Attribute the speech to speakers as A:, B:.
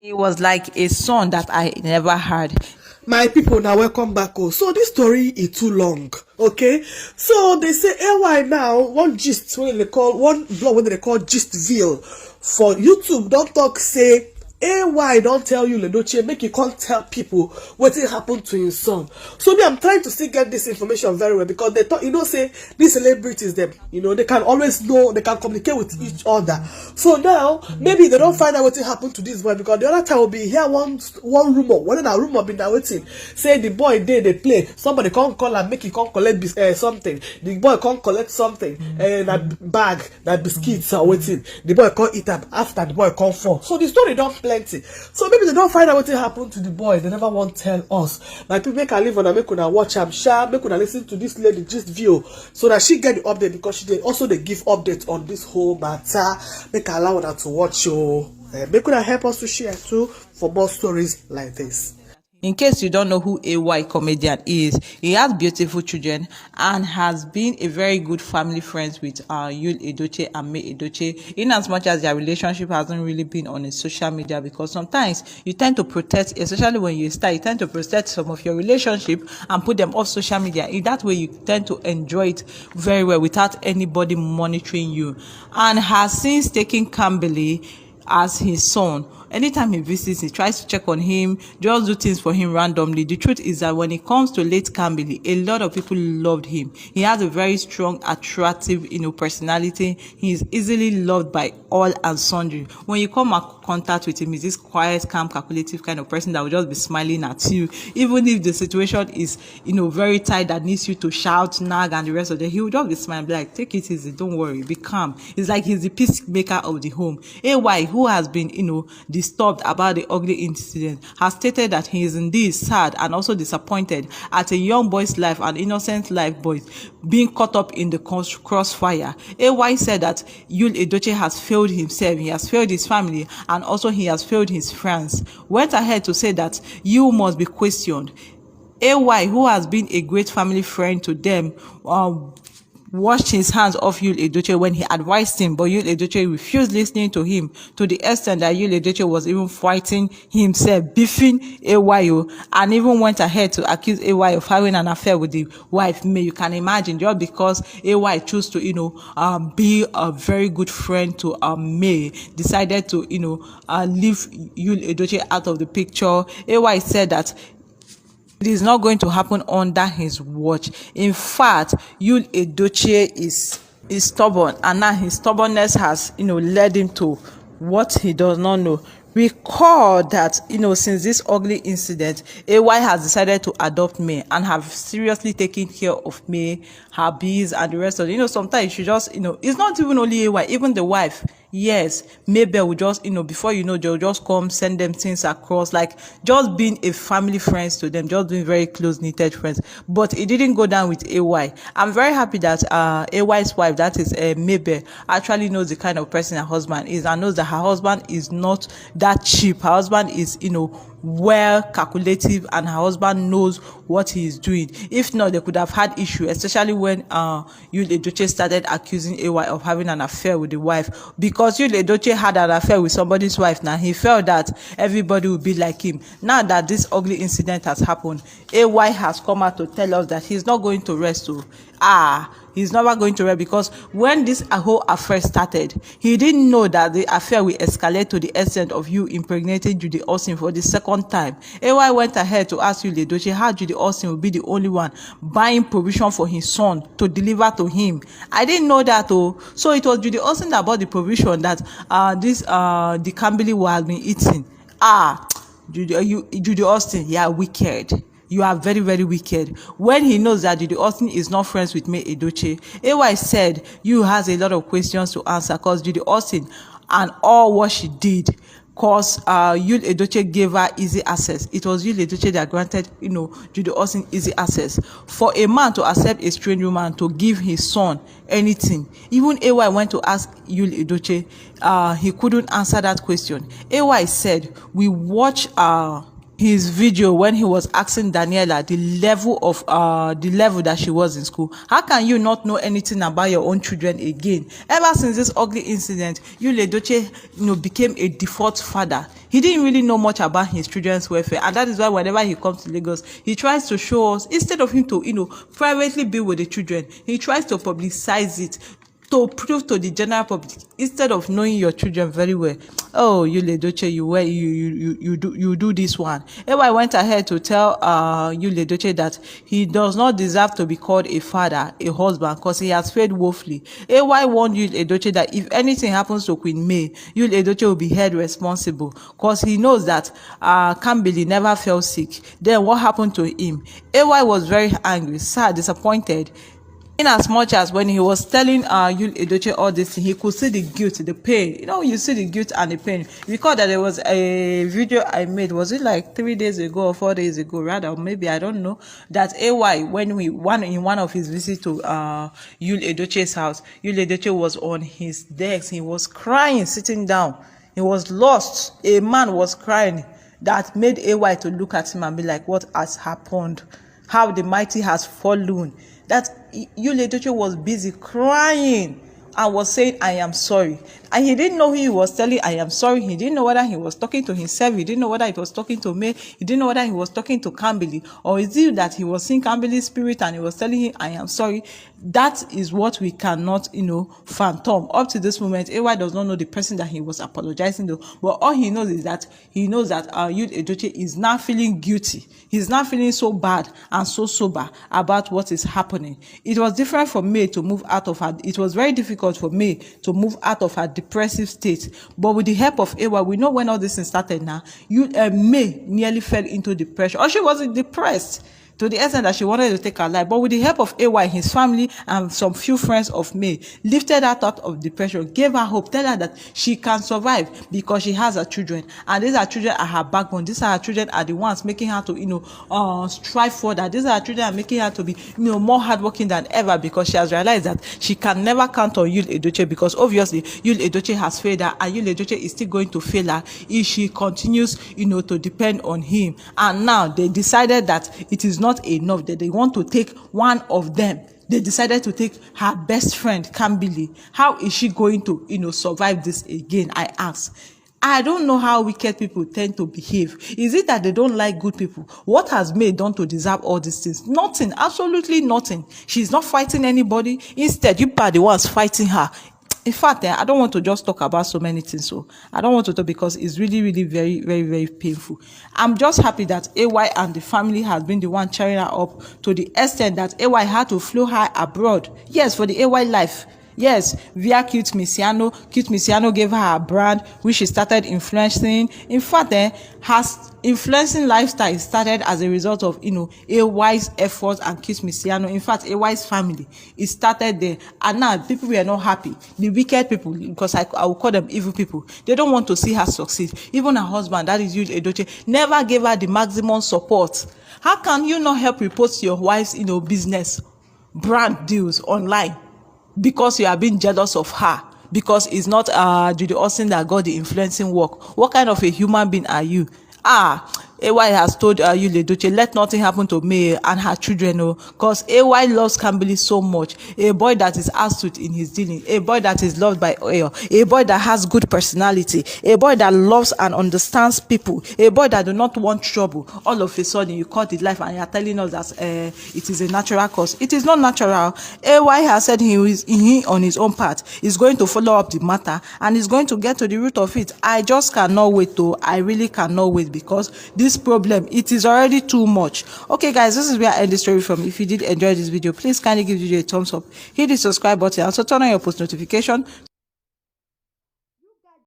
A: It was like a song that I never heard.
B: My people, now welcome back. So this story is too long, okay? So they say AY now one gist when they call one blog when they call Gistville for YouTube. Don't talk say AY don't tell Yul-Edochie, make you can't tell people what happened to his son. So me, I'm trying to still get this information very well because they thought, say these celebrities, them, they can always know, they can communicate with each other. So now maybe they don't find out what happened to this boy because the other time will be here one rumor, one of that rumor been now waiting. Say the boy they play, somebody can't call and make he can't collect something. The boy can't collect something and a bag that biscuits are waiting. The boy can't eat up after the boy can't fall. So the story don't plenty. So maybe they don't find out what happened to the boy. They never want to tell us. My people make a live on and make una watch am sha, make una listen to this lady just view so that she get the update because she also they give updates on this whole matter. Make allow her to watch you. Make una help us to share too for more stories like this.
A: In case you don't know who AY comedian is, he has beautiful children and has been a very good family friends with Yul-Edochie and Edochie, in as much as their relationship hasn't really been on a social media, because sometimes you tend to protect, especially when you start, you tend to protect some of your relationship and put them off social media. In that way, you tend to enjoy it very well without anybody monitoring you. And has since taken Kambili as his son. Anytime he visits, he tries to check on him, just do things for him randomly. The truth is that when it comes to late Kambili, a lot of people loved him. He has a very strong, attractive, personality. He is easily loved by all and sundry. When you come in contact with him, he's this quiet, calm, calculative kind of person that will just be smiling at you. Even if the situation is, very tight that needs you to shout, nag, and the rest of it, he will just be smiling, be like, take it easy, don't worry, be calm. It's like he's the peacemaker of the home. AY, who has been, disturbed about the ugly incident, has stated that he is indeed sad and also disappointed at a young boy's life, an innocent life boy, being caught up in the crossfire. AY said that Yul-Edochie has failed himself, he has failed his family, and also he has failed his friends. Went ahead to say that you must be questioned. AY, who has been a great family friend to them, washed his hands off Yul-Edochie when he advised him, but Yul-Edochie refused listening to him, to the extent that Yul-Edochie was even fighting himself, beefing AY, and even went ahead to accuse AY of having an affair with the wife. May you can imagine, just because AY chose to be a very good friend to May, decided to leave Yul-Edochie out of the picture. AY said that it is not going to happen under his watch. In fact, Yul-Edochie is stubborn, and now his stubbornness has, led him to what he does not know. Recall that, since this ugly incident, AY has decided to adopt May and have seriously taken care of May, her bees, and the rest of it. Sometimes you just, it's not even only AY, even the wife. Yes, maybe will just, before they'll just come, send them things across, like just being a family friends to them, just being very close-knitted friends. But it didn't go down with AY. I'm very happy that AY's wife, that is Maybe, actually knows the kind of person her husband is, and knows that her husband is not that cheap. Her husband is, well calculative, and her husband knows what he is doing. If not, they could have had issue, especially when Yul-Edochie started accusing AY of having an affair with the wife, because Yul-Edochie had an affair with somebody's wife. Now he felt that everybody would be like him. Now that this ugly incident has happened, AY has come out to tell us that he's not going to rest. He's never going to rest, because when this whole affair started, he didn't know that the affair will escalate to the extent of you impregnating Judyaustin for the second time. AY went ahead to ask Yul-Edochie how Judyaustin will be the only one buying provision for his son to deliver to him. I didn't know that. So it was Judyaustin that bought the provision that the Kambili has been eating. Judyaustin, you are wicked. You are very, very wicked. When he knows that Judyaustin is not friends with Edochie, AY said you has a lot of questions to answer, because Judyaustin and all what she did, because Yul-Edochie gave her easy access. It was Yul-Edochie that granted, Judyaustin easy access. For a man to accept a strange woman to give his son anything, even AY went to ask Yul-Edochie, he couldn't answer that question. AY said, we watch his video when he was asking Daniela the level that she was in school. How can you not know anything about your own children again? Ever since this ugly incident, Yul-Edochie became a default father. He didn't really know much about his children's welfare, and that is why whenever he comes to Lagos, he tries to show us, instead of him to, privately be with the children, he tries to publicize it, to prove to the general public, instead of knowing your children very well. Oh, Yul-Edochie, you do this one. AY went ahead to tell Yul-Edochie that he does not deserve to be called a father, a husband, because he has failed woefully. AY warned Yul-Edochie that if anything happens to Queen May, Yul-Edochie will be held responsible, because he knows that Kambili never fell sick. Then what happened to him? AY was very angry, sad, disappointed. In as much as when he was telling Yul-Edochie all this, he could see the guilt, the pain. You see the guilt and the pain. Recall that there was a video I made, was it like 3 days ago or 4 days ago, rather, maybe, I don't know, that AY, when in one of his visits to Yul-Edochie's house, Yul-Edochie was on his desk. He was crying, sitting down. He was lost. A man was crying. That made AY to look at him and be like, what has happened? How the mighty has fallen. That Yul-Edochie was busy crying and was saying, I am sorry. And he didn't know who he was telling, I am sorry. He didn't know whether he was talking to himself. He didn't know whether he was talking to me. He didn't know whether he was talking to Kambili. Or is it that he was seeing Kambili's spirit and he was telling him, I am sorry? That is what we cannot, phantom. Up to this moment, AY does not know the person that he was apologizing to. But all he knows is that Yul-Edochie is now feeling guilty. He's now feeling so bad and so sober about what is happening. It was different for May to move out of her. It was very difficult for May to move out of her depressive state. But with the help of AY, we know when all this thing started now, May nearly fell into depression. Or she wasn't depressed to the extent that she wanted to take her life. But with the help of AY, his family, and some few friends of May, lifted her out of depression, gave her hope, tell her that she can survive because she has her children. And these are children are her backbone. These are her children are the ones making her to, strive further. These are her children are making her to be, more hardworking than ever, because she has realized that she can never count on Yul-Edochie, because obviously Yul-Edochie has failed her, and Yul-Edochie is still going to fail her if she continues, to depend on him. And now they decided that it is not enough, that they want to take one of them. They decided to take her best friend, Kambili. How is she going to, survive this again? I ask. I don't know how wicked people tend to behave. Is it that they don't like good people? What has May done to deserve all these things? Nothing. Absolutely nothing. She's not fighting anybody. Instead, you are the ones fighting her. In fact, I don't want to just talk about so many things. So I don't want to talk, because it's really, really very, very, very painful. I'm just happy that AY and the family has been the one cheering her up, to the extent that AY had to fly her abroad. Yes, for the AY life. Yes, via Cute Misiano. Cute Misiano gave her a brand, which she started influencing. In fact, her influencing lifestyle started as a result of, AY's efforts and Cute Misiano. In fact, AY's family, it started there. And now people were not happy. The wicked people, because I will call them evil people, they don't want to see her succeed. Even her husband, that is Yul-Edochie, never gave her the maximum support. How can you not help repost your wife's, business brand deals online? Because you are being jealous of her, because it's not judyaustin that got the influencing work. What kind of a human being are you? AY has told Yul-Edochie, let nothing happen to May and her children, because AY loves Kambili so much. A boy that is astute in his dealing, a boy that is loved by oil, a boy that has good personality, a boy that loves and understands people, a boy that do not want trouble. All of a sudden, you cut his life and you are telling us that it is a natural cause. It is not natural. AY has said he on his own part is going to follow up the matter and is going to get to the root of it. I just cannot wait, though. I really cannot wait, because this problem, it is already too much. Okay guys, this is where I end the story from. If you did enjoy this video, please kindly give the video a thumbs up, hit the subscribe button, also turn on your post notification